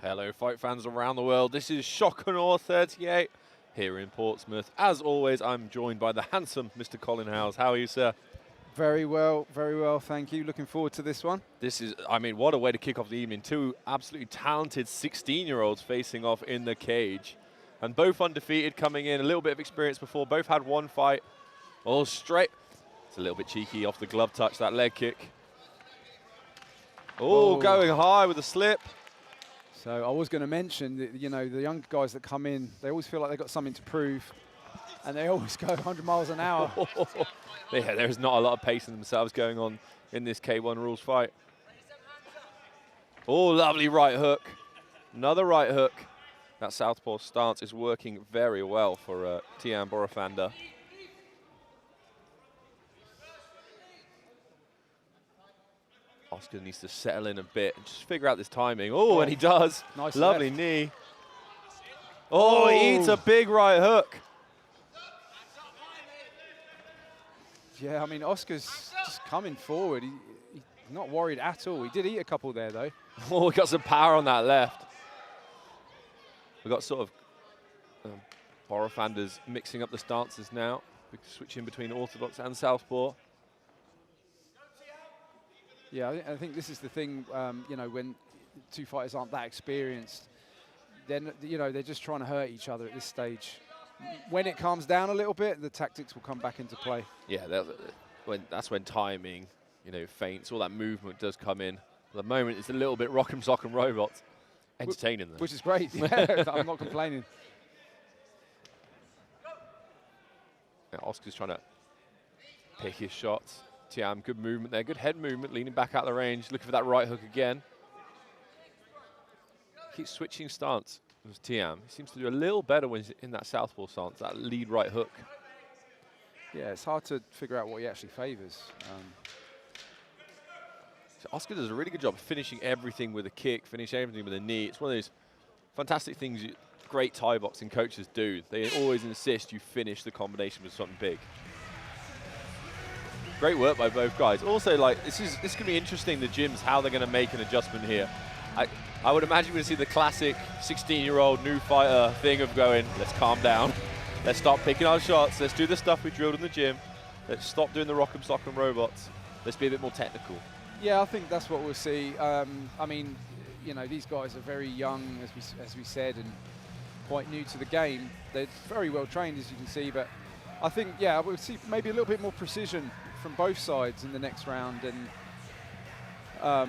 Hello, fight fans around the world. This is Shokanor 38 here in Portsmouth. As always, I'm joined by the handsome Mr. Colin Howes. How are you, sir? Very well, thank you. Looking forward to this one. This is, I mean, what a way to kick off the evening. Two absolutely talented 16-year-olds facing off in the cage. And both undefeated coming in, a little bit of experience before. Both had one fight. All straight. It's a little bit cheeky off the glove touch, that leg kick. Oh, going high with a slip. So I was going to mention that, you know, the young guys that come in, they always feel like they've got something to prove. And they always go 100 miles an hour. Yeah, there's not a lot of pace in themselves going on in this K1 rules fight. Oh, lovely right hook. Another right hook. That southpaw stance is working very well for Tiam Boroomandfar. Oscar needs to settle in a bit and just figure out this timing. Oh, and he does. Nice lovely left. knee. Oh, he eats a big right hook. Yeah, I mean, Oscar's just coming forward. He's not worried at all. He did eat a couple there, though. Oh, we got some power on that left. We've got sort of Boroomandfar's mixing up the stances now, switching between orthodox and southpaw. Yeah, I think this is the thing, you know, when two fighters aren't that experienced, then, you know, they're just trying to hurt each other at this stage. When it calms down a little bit, the tactics will come back into play. Yeah, that's when timing, you know, feints, all that movement does come in. At the moment, it's a little bit rock'em sock'em robots. Entertaining them. Which is great. Yeah, I'm not complaining. Yeah, Oscar's trying to pick his shots. Tiam, good movement there, good head movement, leaning back out the range, looking for that right hook again. Keeps switching stance with Tiam. He seems to do a little better when he's in that southpaw stance, that lead right hook. Yeah, it's hard to figure out what he actually favours. So Oscar does a really good job of finishing everything with a kick, finishing everything with a knee. It's one of those fantastic things great Thai boxing coaches do. They always insist you finish the combination with something big. Great work by both guys. Also, like, this could be interesting, the gyms, how they're going to make an adjustment here. I would imagine we're going to see the classic 16-year-old new fighter thing of going, let's calm down. Let's stop picking our shots. Let's do the stuff we drilled in the gym. Let's stop doing the rock'em sock'em robots. Let's be a bit more technical. Yeah, I think that's what we'll see. I mean, you know, these guys are very young, as we said, and quite new to the game. They're very well trained, as you can see, but I think, yeah, we'll see maybe a little bit more precision from both sides in the next round, and a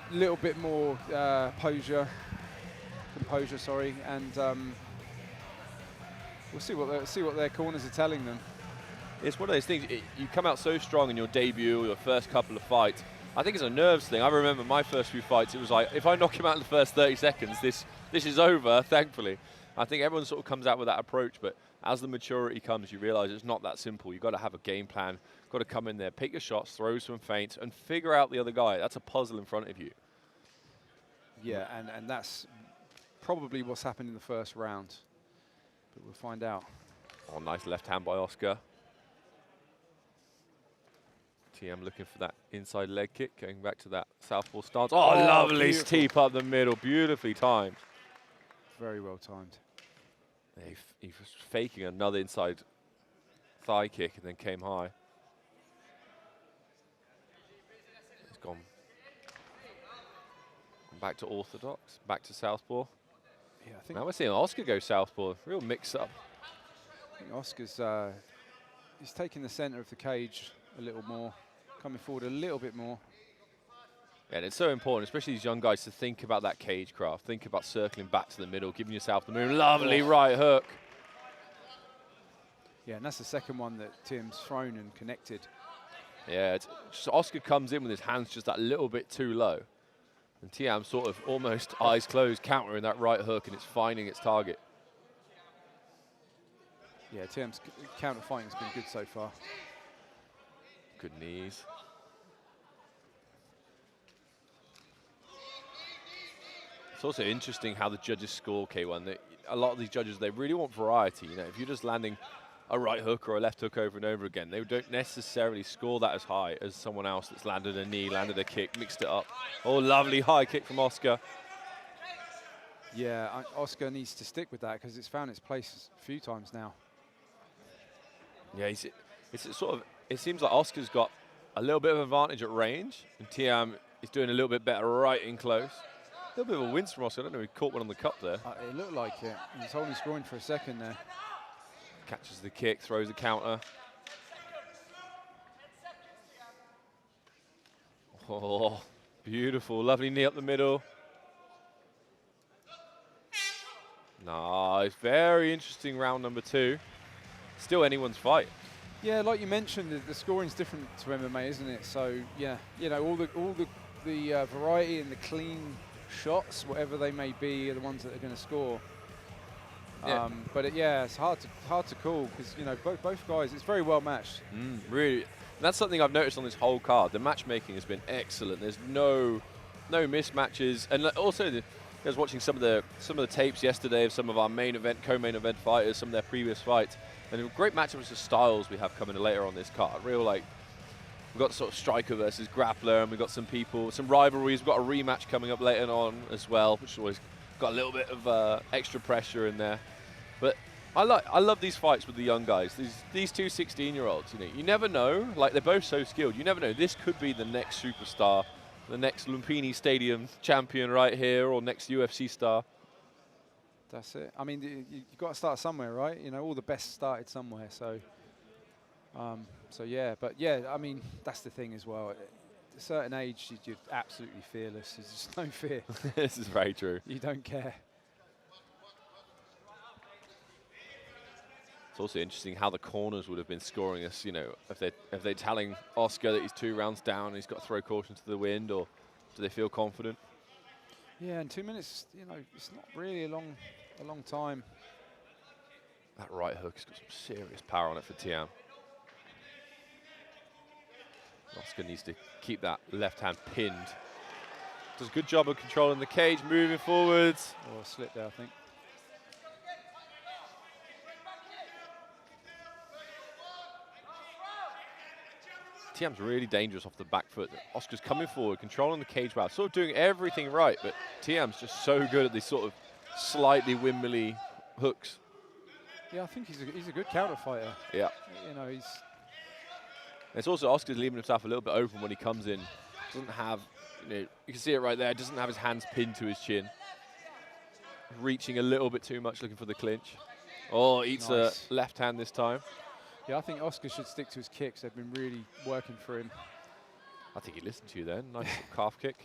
little bit more composure, sorry, and we'll see what their corners are telling them. It's one of those things, you come out so strong in your debut, your first couple of fights. I think it's a nerves thing. I remember my first few fights, it was like, if I knock him out in the first 30 seconds, this is over, thankfully. I think everyone sort of comes out with that approach, but as the maturity comes, you realize it's not that simple. You've got to have a game plan, got to come in there, pick your shots, throw some feints, and figure out the other guy. That's a puzzle in front of you. Yeah, and that's probably what's happened in the first round, but we'll find out. Oh, nice left hand by Oscar. Tiam looking for that inside leg kick, going back to that southpaw stance. Oh, lovely steep up the middle, beautifully timed. Very well timed. He was faking another inside thigh kick and then came high. He's gone back to orthodox, back to southpaw. Yeah, I think now we're seeing Oscar go southpaw, real mix-up. I think Oscar's he's taking the centre of the cage a little more, coming forward a little bit more. Yeah, and it's so important, especially these young guys, to think about that cage craft. Think about circling back to the middle, giving yourself the move. Lovely right hook. Yeah, and that's the second one that Tiam's thrown and connected. Yeah, just Oscar comes in with his hands just that little bit too low. And Tiam sort of almost eyes closed, countering that right hook, and it's finding its target. Yeah, Tiam's counter fighting has been good so far. Good knees. It's also interesting how the judges score K1. A lot of these judges, they really want variety. You know, if you're just landing a right hook or a left hook over and over again. They don't necessarily score that as high as someone else that's landed a knee, landed a kick, mixed it up. Oh, lovely high kick from Oscar. Yeah, Oscar needs to stick with that because it's found its place a few times now. Yeah, it's sort of. It seems like Oscar's got a little bit of advantage at range, and Tiam is doing a little bit better right in close. A little bit of a wince from Oscar. I don't know if he caught one on the cup there. It looked like it. He was holding his groin for a second there. Catches the kick, throws the counter. Oh, beautiful. Lovely knee up the middle. Nice. Very interesting round number 2. Still anyone's fight. Yeah, like you mentioned, the scoring's different to MMA, isn't it? So yeah, you know, all the variety and the clean shots, whatever they may be, are the ones that are going to score. Yeah. But it's hard to call because you know both guys. It's very well matched. Really, and that's something I've noticed on this whole card. The matchmaking has been excellent. There's no mismatches, and also I was watching some of the tapes yesterday of some of our co-main event fighters, some of their previous fights, and great matchups of styles we have coming later on this card. Real we've got sort of striker versus grappler, and we've got some rivalries. We've got a rematch coming up later on as well, which always got a little bit of extra pressure in there. But I love these fights with the young guys. These two 16-year-olds. You know, you never know. Like, they're both so skilled. You never know. This could be the next superstar, the next Lumpini Stadium champion right here, or next UFC star. That's it. I mean, you've got to start somewhere, right? You know, all the best started somewhere. So, yeah. But yeah, I mean, that's the thing as well. At a certain age, you're absolutely fearless. There's just no fear. This is very true. You don't care. It's also interesting how the corners would have been scoring us. You know, if they're telling Oscar that he's 2 rounds down and he's got to throw caution to the wind, or do they feel confident? Yeah, in 2 minutes, you know, it's not really a long time. That right hook's got some serious power on it for Tiam. Oscar needs to keep that left hand pinned. Does a good job of controlling the cage, moving forwards. Or a slip there, I think. Tiam's really dangerous off the back foot. Oscar's coming forward, controlling the cage well, sort of doing everything right, but Tiam's just so good at these sort of slightly wimbly hooks. Yeah, I think he's a good counter fighter. Yeah. You know, It's also Oscar's leaving himself a little bit open when he comes in. Doesn't have, you can see it right there, doesn't have his hands pinned to his chin. Reaching a little bit too much, looking for the clinch. Oh, eats nice. a left hand this time. Yeah, I think Oscar should stick to his kicks. They've been really working for him. I think he listened to you then. Nice calf kick.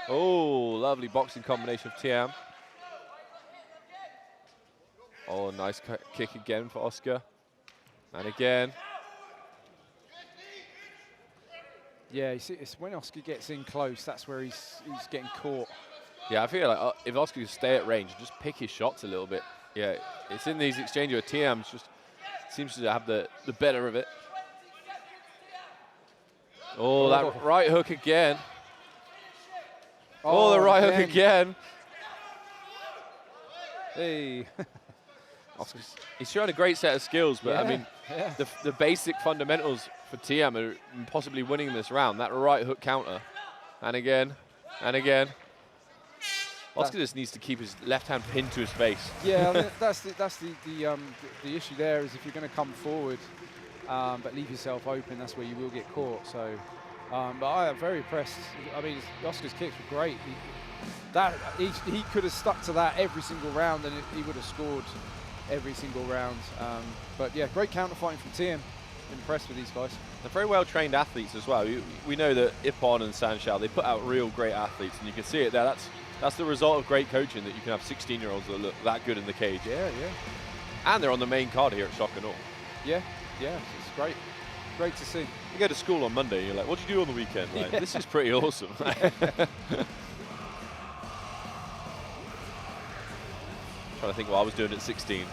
Oh, lovely boxing combination of Tiam. Oh, nice kick again for Oscar. And again. Yeah, you see, it's when Oscar gets in close, that's where he's getting caught. Yeah, I feel like if Oscar could stay at range and just pick his shots a little bit. Yeah, it's in these exchanges where Tiam just seems to have the better of it. Oh, that right hook again. Oh, the right hook again. Hey. He's showing a great set of skills, but yeah, I mean, yeah. the basic fundamentals for Tiam are possibly winning this round. That right hook counter. And again, and again. Oscar just needs to keep his left hand pinned to his face. Yeah, I mean, that's the issue there is if you're going to come forward but leave yourself open, that's where you will get caught. So, but I am very impressed. I mean, Oscar's kicks were great. He could have stuck to that every single round, and he would have scored every single round. But yeah, great counter fighting from Tiam. Impressed with these guys. They're very well trained athletes as well. We know that Ippon and Sanshao, they put out real great athletes, and you can see it there. That's the result of great coaching, that you can have 16-year-olds that look that good in the cage. Yeah, yeah. And they're on the main card here at Shock and Awe. Yeah, yeah, it's great. Great to see. You go to school on Monday, and you're like, what do you do on the weekend? Like, this is pretty awesome. Trying to think what I was doing at 16.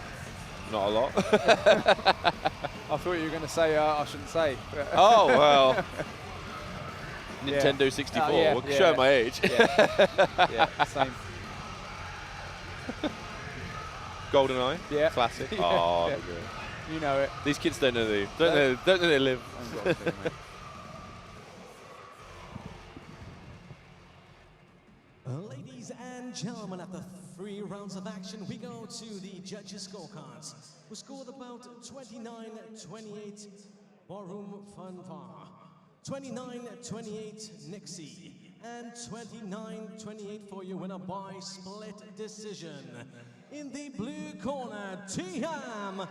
Not a lot. I thought you were going to say I shouldn't say. Oh, well. Nintendo 64. Yeah, we'll show my age. Yeah, same. GoldenEye. Yeah. Classic. Yeah, Oh, yeah. You know it. these kids don't know they live. Ladies Ladies and gentlemen, after 3 rounds of action, we go to the judges' scorecards, who scored about 29-28 Boroomandfar, 29-28 Nixley, and 29-28 for your winner by split decision. In the blue corner, Tiam,